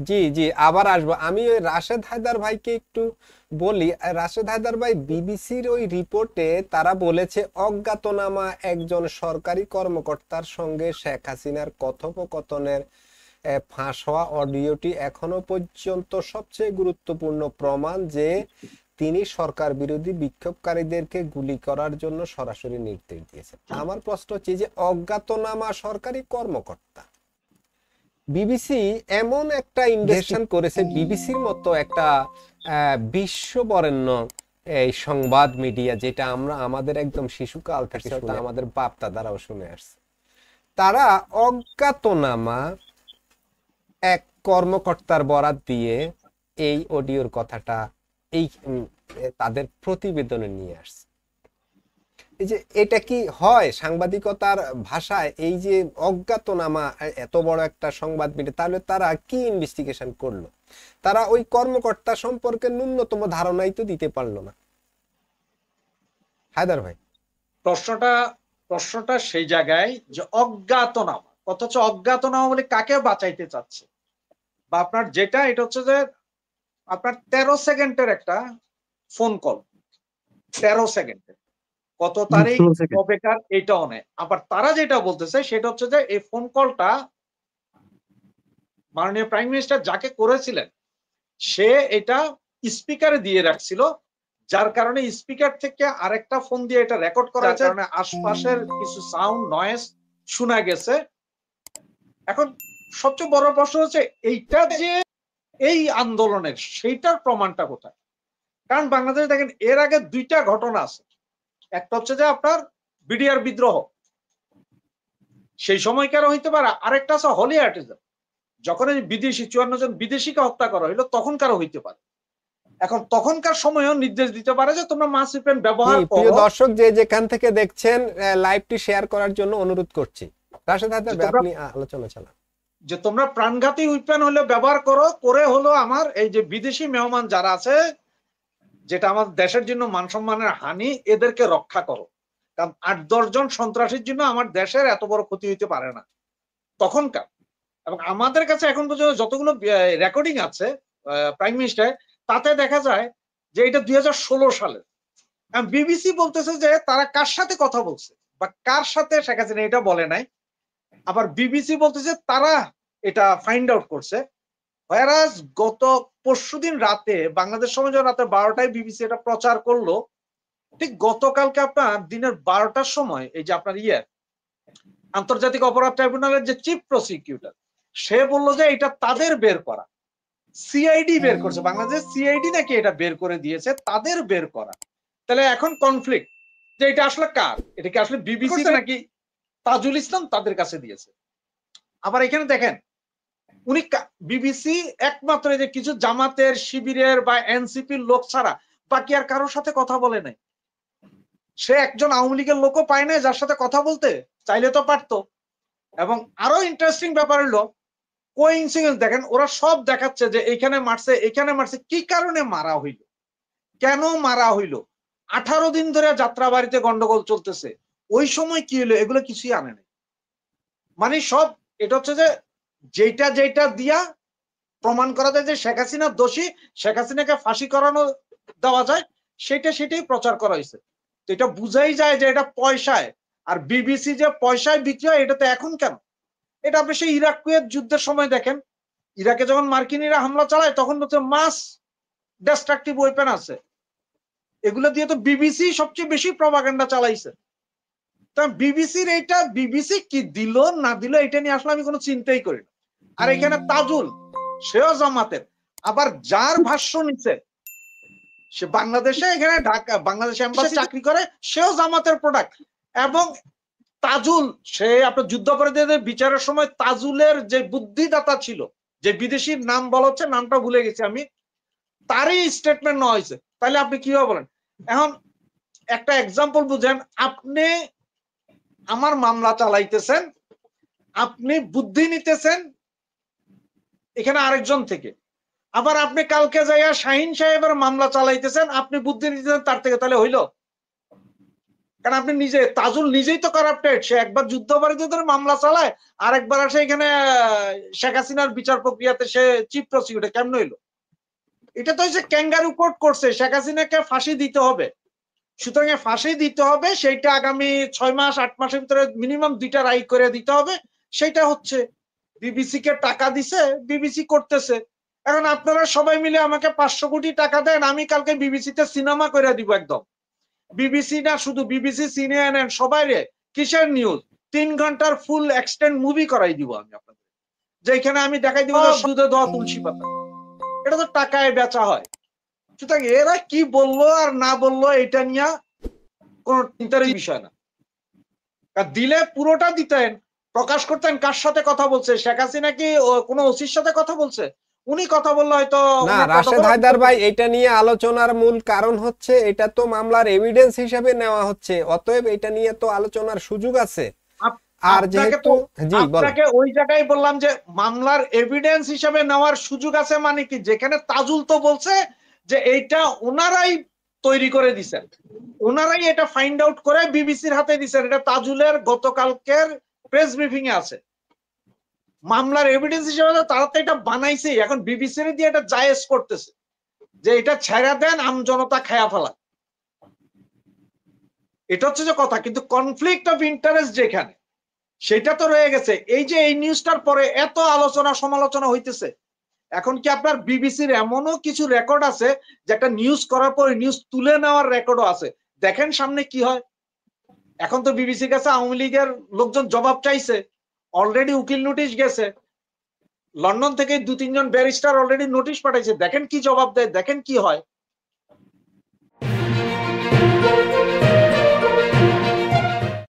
জি জি, আবার আসবো। আমি ওই রাশেদ হায়দার ভাইকে একটু বলি। রাশেদ হায়দার ভাই, বিবিসির ওই রিপোর্টে তারা বলেছে অজ্ঞাতনামা একজন সরকারি কর্মকর্তার সঙ্গে শেখ হাসিনার কথোপকথনের ফাঁস হওয়া অডিওটি এখনো পর্যন্ত সবচেয়ে গুরুত্বপূর্ণ প্রমাণ যে তিনি সরকার বিরোধী বিক্ষোভকারীদেরকে গুলি করার জন্য সরাসরি নির্দেশ দিয়েছেন। আমার প্রশ্ন হচ্ছে যে অজ্ঞাতনামা সরকারি কর্মকর্তা, বিবিসি এমন একটা ইনভেস্টিগেশন করেছে, বিবিসির মতো একটা বিশ্ববরেণ্য এই সংবাদ মিডিয়া, যেটা আমরা আমাদের একদম শিশুকাল থেকে সেটা আমাদের বাপ দাদারাও শুনে আসছে, তারা অজ্ঞাতনামা এক কর্মকর্তার বরাত দিয়ে এই অডিওর কথাটা এই তাদের প্রতিবেদনে নিয়ে আসছে। এই যে এটা কি হয় সাংবাদিকতার ভাষায়? এই যে অজ্ঞাতনামা, এত বড় একটা সংবাদ মিডিয়া, তাহলে তারা কি ইনভেস্টিগেশন করলো? তারা ওই কর্মকর্তা সম্পর্কে ন্যূনতম ধারণাই তো দিতে পারলো না। হায়দার ভাই, প্রশ্নটা প্রশ্নটা সেই জায়গায় যে অজ্ঞাতনামা, অথচ অজ্ঞাতনামা বলে কাকে বাঁচাইতে চাচ্ছে? বা আপনার যেটা এটা হচ্ছে যে আপনার 13 সেকেন্ডের একটা ফোন কল, 13 সেকেন্ডের, কত তারিখ কবেকার এটাও নেই। আবার তারা যেটা বলতেছে সেটা হচ্ছে যে এই ফোন কলটা মাননীয় প্রাইম মিনিস্টার যাকে করেছিলেন সে এটা স্পিকারে দিয়ে রাখছিল, যার কারণে স্পিকার থেকে আরেকটা ফোন দিয়ে এটা রেকর্ড করার কারণে আশপাশের কিছু সাউন্ড নয়েজ শোনা গেছে। এখন সবচেয়ে বড় প্রশ্ন হচ্ছে এইটা যে এই আন্দোলনের সেইটার প্রমাণটা কোথায়? কারণ বাংলাদেশে দেখেন এর আগে দুইটা ঘটনা আছে। একটা হচ্ছে যে আপনার বিডিআর বিদ্রোহ, সেই সময়কারও হইতে পারে, আরেকটা আছে হলি আর্টিজান, যখন এই বিদেশি 54 জন বিদেশিকে হত্যা করা হইলো তখনকারও হইতে পারে। এখন তখনকার সময়ও নির্দেশ দিতে পারে যে তোমরা মাস রিপেন ব্যবহার করো। প্রিয় দর্শক, যে যেখান থেকে দেখছেন লাইভটি শেয়ার করার জন্য অনুরোধ করছি। রাশেদ হায়দার ভাই, আপনি আলোচনা চালান। যে তোমরা প্রাণঘাতী উইপেন হলে ব্যবহার করো, করে হলো আমার এই যে বিদেশি মেহমান যারা আছে, যেটা আমাদের দেশের জন্য মান সম্মানের হানি, এদেরকে রক্ষা করো। কারণ 8-10 জন সন্ত্রাসীর জন্য আমার দেশের এত বড় ক্ষতি হইতে পারে না তখনকার। এবং আমাদের কাছে এখন পর্যন্ত যতগুলো রেকর্ডিং আছে প্রাইম মিনিস্টার, তাতে দেখা যায় যে এটা 2016 সালে। বিবিসি বলতেছে যে তারা কার সাথে কথা বলছে বা কার সাথে শেখ হাসিনা এটা বলে নাই। আবার বিবিসি বলতেছে তারা এটা ফাইন্ড আউট করছে। হোয়ারাজ গত পরশুদিন রাতে, বাংলাদেশ সময় যখন রাতে 12টায় বিবিসি এটা প্রচার করলো, ঠিক গতকালকে আপনার দিনের 12টার সময় এই যে আপনার আন্তর্জাতিক অপরাধ ট্রাইব্যুনালের যে চিফ প্রসিকিউটর, সে বললো যে এটা তাদের বের করা, সিআইডি বের করছে, বাংলাদেশ সিআইডি নাকি এটা বের করে দিয়েছে, তাদের বের করা। তাহলে এখন কনফ্লিক্ট যে এটা আসলে কার, এটা কি আসলে বিবিসি নাকি তাজুল ইসলাম তাদের কাছে দিয়েছে। আবার এখানে দেখেন উনি বিবিসি একমাত্র যে কিছু জামাতের, শিবিরের বা এনসিপির লোক ছাড়া বাকি আর কারোর সাথে কথা বলে নাই। সে একজন আওয়ামী লীগের লোকও পায় না যার সাথে কথা বলতে, চাইলে তো পারতো। এবং আরো ইন্টারেস্টিং ব্যাপার হলো কোইন্সিডেন্স দেখেন, ওরা সব দেখাচ্ছে যে এখানে মারছে, এখানে মারছে, কি কারণে মারা হইল, কেন মারা হইল, 18 দিন ধরে যাত্রাবাড়িতে গন্ডগোল চলতেছে, ওই সময় কি হলো, এগুলো কিছুই আনে নাই। মানে সব এটা হচ্ছে যে যেটা যেটা দিয়া প্রমাণ করা যায় যে শেখ হাসিনা দোষী, শেখ হাসিনাকে ফাঁসি করানো দেওয়া যায়, সেটাই প্রচার করা হয়েছে। তো এটা বুঝাই যায় যে এটা পয়সায়। আর বিবিসি যে পয়সায় বিক্রি হয়, এটা তো এখন কেন, এটা আপনি সেই ইরাক কুয়েত যুদ্ধের সময় দেখেন, ইরাকে যখন মার্কিনীরা হামলা চালায় তখন হচ্ছে মাস ডিস্ট্রাকটিভ ওয়েপন আছে, এগুলো দিয়ে তো বিবিসি সবচেয়ে বেশি প্রপাগান্ডা চালাইছে। বিবিসির এইটা, বিবিসি কি দিল না দিল এটা নিয়ে আসলে আমি কোনো চিন্তাই করি না। আর এখানে তাজুল, সেও জামাতের, আবার যার ভাষ্য নিচ্ছে সে বাংলাদেশে, এখানে ঢাকা বাংলাদেশ এম্বাসি চাকরি করে, সেও জামাতের প্রোডাক্ট। এবং তাজুল, সে আপনার যুদ্ধাপরাধীদের বিচারের সময় তাজুলের যে বুদ্ধিদাতা ছিল, যে বিদেশির নাম বলা হচ্ছে, নামটা ভুলে গেছি আমি, তারই স্টেটমেন্ট নেওয়া হয়েছে। তাহলে আপনি কিভাবে বলেন? এখন একটা এক্সাম্পল বুঝেন, আপনি আমার মামলা চালাইতেছেন, আপনি বুদ্ধি নিতেছেন এখানে আরেকজন থেকে, আবার আপনি কালকে যাইয়া শাহিন সাহেবের মামলা চালাইতেছেন, আপনি বুদ্ধি নিতেছেন তার থেকে, তাহলে হইল? কারণ আপনি নিজে, তাজুল নিজেই তো কারাপ্টেড, সে একবার যুদ্ধাপরাধীদের মামলা চালায়, আর একবার আসে এখানে শেখ হাসিনার বিচার প্রক্রিয়াতে সে চিফ প্রসিকিউটর, কেমন হইলো? এটা তো হচ্ছে ক্যাঙ্গারু কোর্ট করছে, শেখ হাসিনাকে ফাঁসি দিতে হবে, সুতরাং ফাঁসি দিতে হবে, সেইটা আগামী 6 মাস 8 মাসের ভিতরে মিনিমাম 2টা রায় করে দিতে হবে, সেটা হচ্ছে বিবিসি কে টাকা দিছে, বিবিসি করতেছে। এখন আপনারা সবাই মিলে আমাকে 500 কোটি টাকা দেন, আমি কালকে বিবিসিতে সিনেমা করে দিব একদম। বিবিসি না শুধু বিবিসি, সিএনএন সবাই রে কিসের নিউজ 3 ঘন্টার ফুল এক্সটেন্ড মুভি করাই দিব আমি আপনাদের, যেখানে আমি দেখাই দিব যে দুধে দেওয়া তুলসী পাতা। এটা তো টাকায় বেচা হয়। সুতরাং এরা কি বললো আর না বললো এটা নিয়ে কোন চিন্তার বিষয় না। দিলে পুরোটা দিতেন, প্রকাশ করতেন কার সাথে কথা বলছে, শেখ হাসিনা কি কোনো ওসির সাথে কথা বলছে, উনি কথা বললে হয়তো না রাশেদ হায়দার ভাই, এটা নিয়ে আলোচনার মূল কারণ হচ্ছে এটা তো মামলার এভিডেন্স হিসেবে নেওয়া হচ্ছে, অতএব এটা নিয়ে তো আলোচনার সুযোগ আছে। আর যেহেতু জি বল, আপনাকে ওই জায়গায় বললাম যে মামলার এভিডেন্স হিসেবে নেওয়ার সুযোগ আছে, মানে কি যেখানে তাজুল তো বলছে যে এইটা ওনারাই তৈরি করে দিছেন, ওনারাই এটা ফাইন্ড আউট করে বিবিসির হাতে দিছেন, এটা তাজুলের গতকালকের প্রেস ব্রিফিং এ আছে। মামলার এভিডেন্স হিসেবে তারা তো এটা বানাইছে, এখন বিবিসির দিয়ে এটা জায়েজ করতেছে যে এটা ছেড়ে দেন, আমজনতা খায়া ফেলা। এটা হচ্ছে যে কথা, কিন্তু কনফ্লিক্ট অফ ইন্টারেস্ট যেখানে, সেটা তো রয়ে গেছে। এই যে এই নিউজটার পরে এত আলোচনা সমালোচনা হইতেছে, এখন কি আপনার বিবিসির এমনও কিছু রেকর্ড আছে যে একটা নিউজ করার পরে নিউজ তুলে নেওয়ার রেকর্ডও আছে, দেখেন সামনে কি হয়। এখন তো বিবিসির কাছে আওয়ামী লীগের লোকজন জবাব চাইছে, অলরেডি উকিল নোটিশ গেছে, লন্ডন থেকে 2-3 জন ব্যারিস্টার অলরেডি নোটিশ পাঠাইছে, দেখেন কি জবাব দেয়, দেখেন কি হয়।